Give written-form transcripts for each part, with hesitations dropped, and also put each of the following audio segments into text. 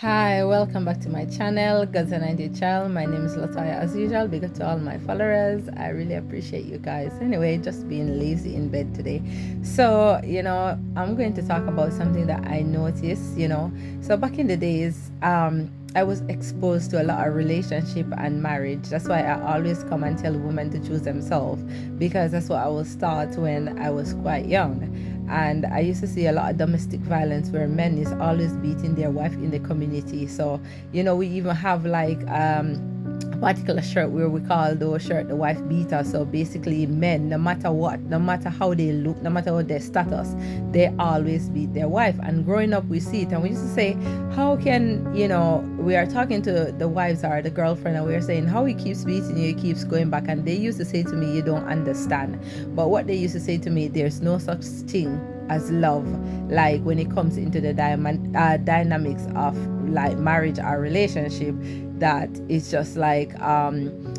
Hi, welcome back to my channel, God's Anointed Child. My name is Lataya as usual. Big up to all my followers. I really appreciate you guys. Anyway, just being lazy in bed today. So, I'm going to talk about something that I noticed, So back in the days, I was exposed to a lot of relationship and marriage. That's why I always come and tell women to choose themselves, because that's what I was taught when I was quite young. And I used to see a lot of domestic violence where men is always beating their wife in the community. So, we even have like a particular shirt where we call those shirt the wife beater. So basically men, no matter what, no matter how they look, no matter what their status, they always beat their wife. And growing up we see it, and we used to say, how can, we are talking to the wives or the girlfriend, and we are saying, how he keeps beating you, he keeps going back. And they used to say to me, you don't understand. But what they used to say to me, there's no such thing as love, like when it comes into the dynamics of like marriage or relationship, that it's just like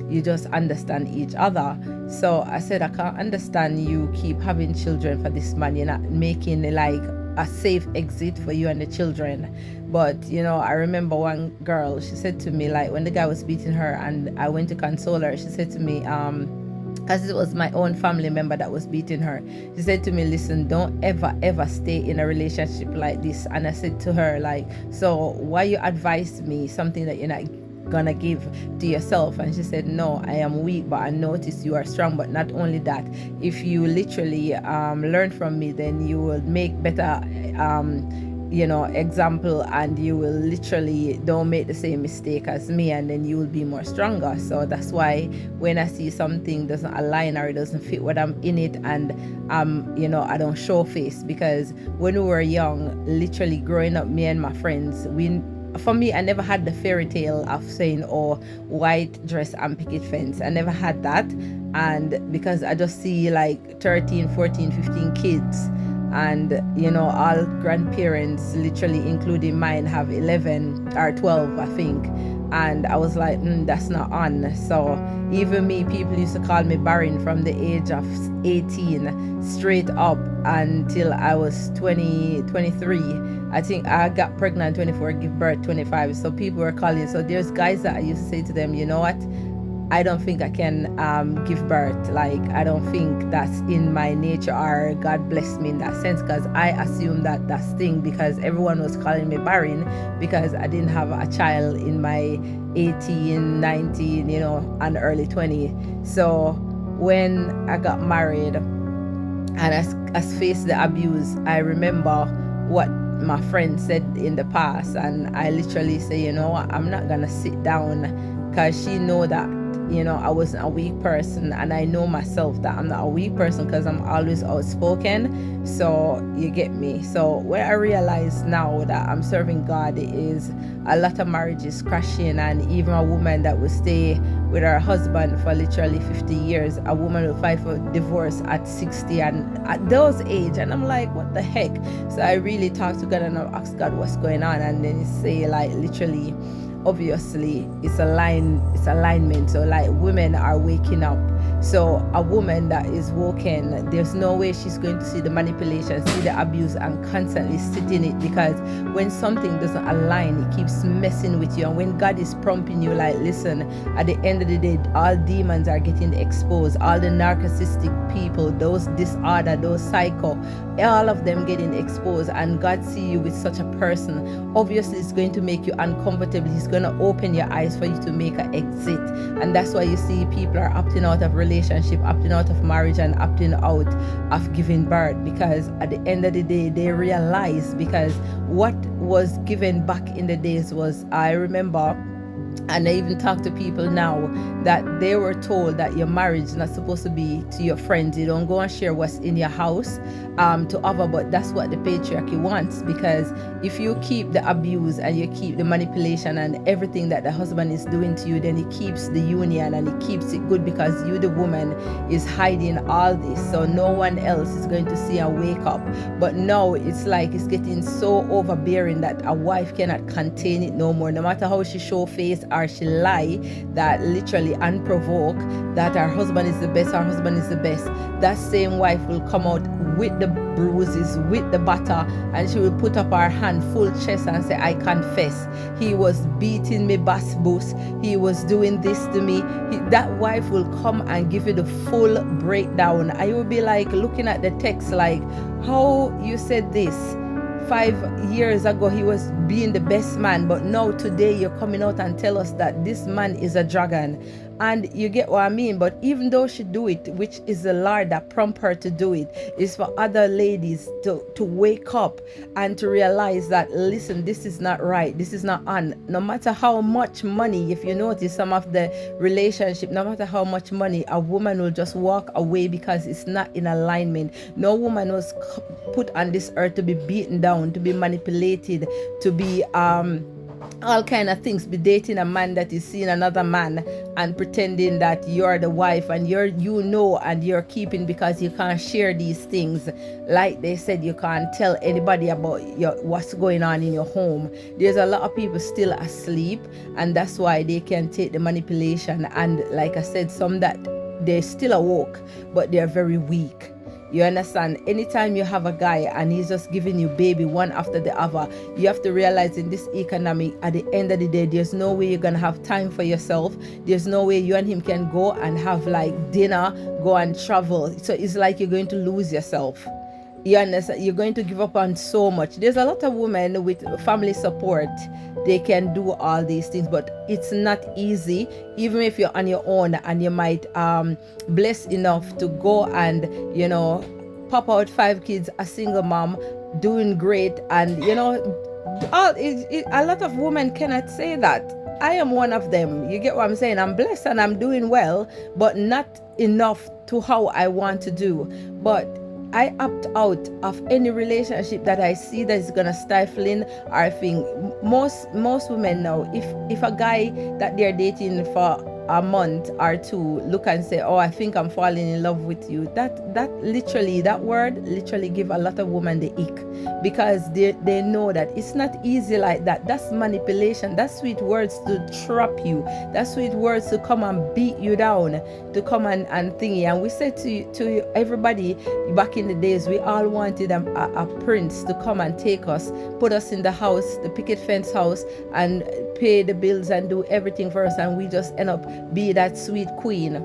you just understand each other. So I said, I can't understand you keep having children for this man. You're not making like a safe exit for you and the children. But I remember one girl, she said to me, like when the guy was beating her and I went to console her, she said to me, because it was my own family member that was beating her, she said to me, listen, don't ever stay in a relationship like this. And I said to her, like, so why you advise me something that you're not gonna give to yourself? And she said, no, I am weak, but I notice you are strong. But not only that, if you literally learn from me, then you will make better example, and you will literally don't make the same mistake as me, and then you will be more stronger. So that's why when I see something doesn't align or it doesn't fit what I'm in it, and I don't show face, because when we were young, literally growing up, me and my friends, for me, I never had the fairy tale of saying, oh, white dress and picket fence. I never had that. And because I just see like 13, 14, 15 kids, and all grandparents, literally including mine, have 11 or 12, I think. And I was like, that's not on. So even me, people used to call me barren from the age of 18 straight up until I was 23. I think I got pregnant 24, give birth 25. So people were calling. So there's guys that I used to say to them, you know what, I don't think I can give birth. Like, I don't think that's in my nature, or God blessed me in that sense, because I assumed that that's thing, because everyone was calling me barren because I didn't have a child in my 18, 19, and early 20. So when I got married and I faced the abuse, I remember what my friend said in the past, and I literally say, I'm not gonna sit down, because she know that I wasn't a weak person, and I know myself that I'm not a weak person because I'm always outspoken. So you get me. So when I realize now that I'm serving God, is a lot of marriages crashing, and even a woman that will stay with her husband for literally 50 years, a woman will fight for divorce at 60 and at those age. And I'm like, what the heck? So I really talk to God and I ask God what's going on, and then he say, like, literally, obviously it's alignment. So like women are waking up. So a woman that is woken, there's no way she's going to see the manipulation, see the abuse, and constantly sit in it, because when something doesn't align, it keeps messing with you. And when God is prompting you, like, listen, at the end of the day, all demons are getting exposed, all the narcissistic people, those disorder, those psycho, all of them getting exposed, and God see you with such a person, obviously it's going to make you uncomfortable. He's going to open your eyes for you to make an exit. And that's why you see people are opting out of relationship, opting out of marriage, and opting out of giving birth, because at the end of the day they realize, because what was given back in the days was, I remember, and I even talk to people now, that they were told that your marriage is not supposed to be to your friends. You don't go and share what's in your house to other, but that's what the patriarchy wants, because if you keep the abuse and you keep the manipulation and everything that the husband is doing to you, then he keeps the union and he keeps it good, because you, the woman, is hiding all this, so no one else is going to see and wake up. But now it's like it's getting so overbearing that a wife cannot contain it no more, no matter how she show face cheat or she lie, that literally unprovoked, that her husband is the best, that same wife will come out with the bruises, with the butter, and she will put up her hand full chest and say, I confess, he was beating me bus boost, he was doing this to me. That wife will come and give you the full breakdown. I will be like looking at the text like, how you said this 5 years ago he was being the best man, but now today you're coming out and tell us that this man is a dragon. And you get what I mean. But even though she do it, which is the Lord that prompt her to do it, is for other ladies to wake up and to realize that, listen, this is not right, this is not on. No matter how much money, if you notice some of the relationship, no matter how much money, a woman will just walk away because it's not in alignment. No woman was put on this earth to be beaten down, to be manipulated, to be all kind of things, be dating a man that is seeing another man and pretending that you're the wife and and you're keeping, because you can't share these things. Like they said, you can't tell anybody about what's going on in your home. There's a lot of people still asleep, and that's why they can take the manipulation. And like I said, some that they're still awoke, but they're very weak. You understand? Anytime you have a guy and he's just giving you baby one after the other, you have to realize in this economy, at the end of the day, there's no way you're going to have time for yourself. There's no way you and him can go and have like dinner, go and travel. So it's like you're going to lose yourself. You understand? You're going to give up on so much. There's a lot of women with family support. They can do all these things, but it's not easy. Even if you're on your own and you might blessed enough to go and, pop out 5 kids, a single mom, doing great. And, a lot of women cannot say that. I am one of them. You get what I'm saying? I'm blessed and I'm doing well, but not enough to how I want to do. But I opt out of any relationship that I see that is gonna stifle in or think. Most women now, if a guy that they're dating for a month or 2 look and say, oh, I think I'm falling in love with you, that word literally give a lot of women the ick, because they know that it's not easy like that. That's manipulation. That's sweet words to trap you. That's sweet words to come and beat you down, to come and thingy. And we said to everybody back in the days, we all wanted a prince to come and take us, put us in the house, the picket fence house, and pay the bills and do everything for us, and we just end up be that sweet queen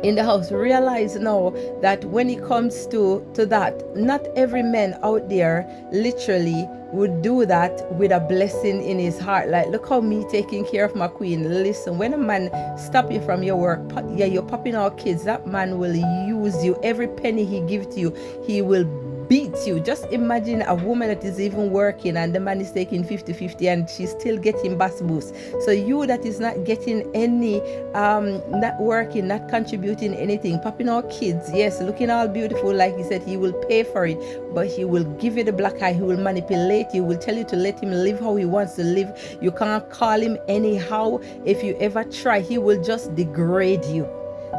in the house. Realize now that when it comes to that, not every man out there literally would do that with a blessing in his heart. Like, look how me taking care of my queen. Listen, when a man stop you from your work, you're popping out kids, that man will use you. Every penny he gives to you, he will beat you. Just imagine a woman that is even working and the man is taking 50-50 and she's still getting bus boost. So you that is not getting any, not working, not contributing anything, popping out kids, yes, looking all beautiful, like he said, he will pay for it, but he will give you the black eye, he will manipulate you, will tell you to let him live how he wants to live. You can't call him anyhow. If you ever try, he will just degrade you.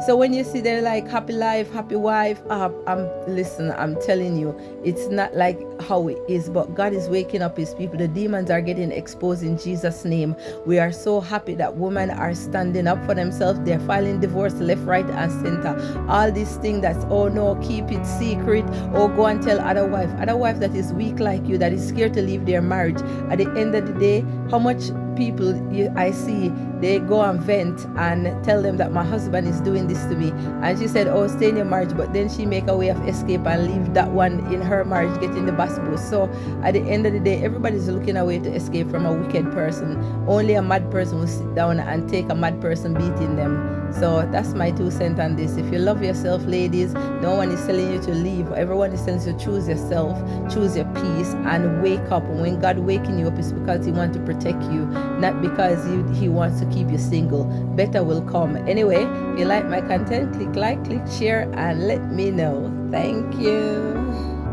So when you see they're like happy life, happy wife, I'm telling you, it's not like how it is, but God is waking up his people. The demons are getting exposed in Jesus' name. We are so happy that women are standing up for themselves. They're filing divorce left, right, and center. All these things that's, oh no, keep it secret, or go and tell other wife that is weak like you, that is scared to leave their marriage. At the end of the day, how much people I see, they go and vent and tell them that my husband is doing this to me, and she said, oh, stay in your marriage, but then she make a way of escape and leave that one in her marriage getting the bus boost. So at the end of the day, everybody's looking a way to escape from a wicked person. Only a mad person will sit down and take a mad person beating them. So that's my 2 cents on this. If you love yourself, ladies, no one is telling you to leave. Everyone is telling you to choose yourself, choose your peace, and wake up. And when God waking you up, it's because he wants to protect you, not because he wants to keep you single. Better will come. Anyway, if you like my content, click like, click share, and let me know. Thank you.